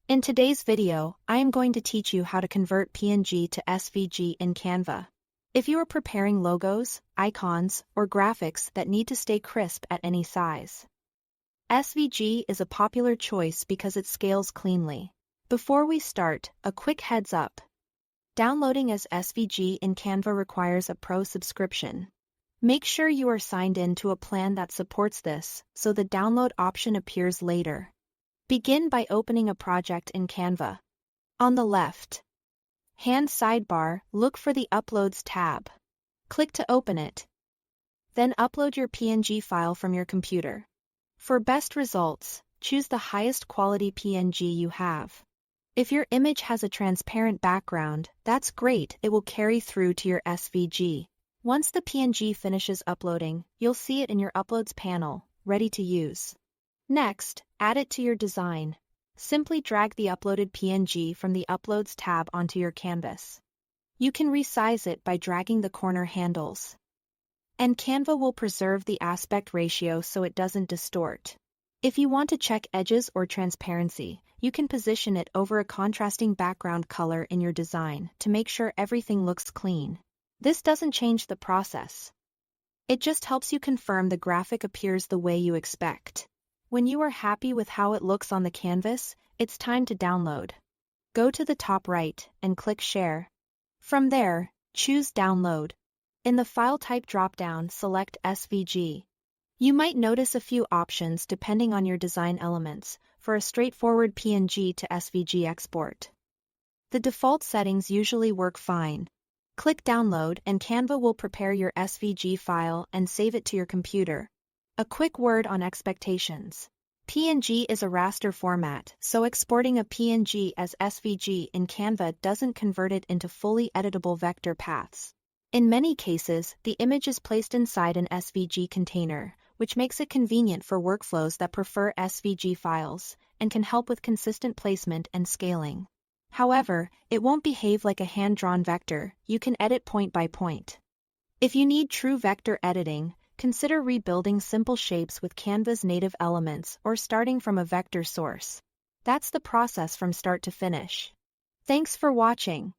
In today's video, I am going to teach you how to convert PNG to SVG in Canva. If you are preparing logos, icons, or graphics that need to stay crisp at any size, SVG is a popular choice because it scales cleanly. Before we start, a quick heads up. Downloading as SVG in Canva requires a pro subscription. Make sure you are signed in to a plan that supports this, so the download option appears later. Begin by opening a project in Canva. On the left hand sidebar, look for the Uploads tab. Click to open it. Then upload your PNG file from your computer. For best results, choose the highest quality PNG you have. If your image has a transparent background, that's great, it will carry through to your SVG. Once the PNG finishes uploading, you'll see it in your Uploads panel, ready to use. Next, add it to your design. Simply drag the uploaded PNG from the Uploads tab onto your canvas. You can resize it by dragging the corner handles. And Canva will preserve the aspect ratio so it doesn't distort. If you want to check edges or transparency, you can position it over a contrasting background color in your design to make sure everything looks clean. This doesn't change the process. It just helps you confirm the graphic appears the way you expect. When you are happy with how it looks on the canvas, it's time to download. Go to the top right and click Share. From there, choose Download. In the File Type drop-down, select SVG. You might notice a few options depending on your design elements, for a straightforward PNG to SVG export. The default settings usually work fine. Click Download and Canva will prepare your SVG file and save it to your computer. A quick word on expectations. PNG is a raster format, so exporting a PNG as SVG in Canva doesn't convert it into fully editable vector paths. In many cases, the image is placed inside an SVG container, which makes it convenient for workflows that prefer SVG files, and can help with consistent placement and scaling. However, it won't behave like a hand-drawn vector, you can edit point by point. If you need true vector editing, consider rebuilding simple shapes with Canva's native elements or starting from a vector source. That's the process from start to finish. Thanks for watching.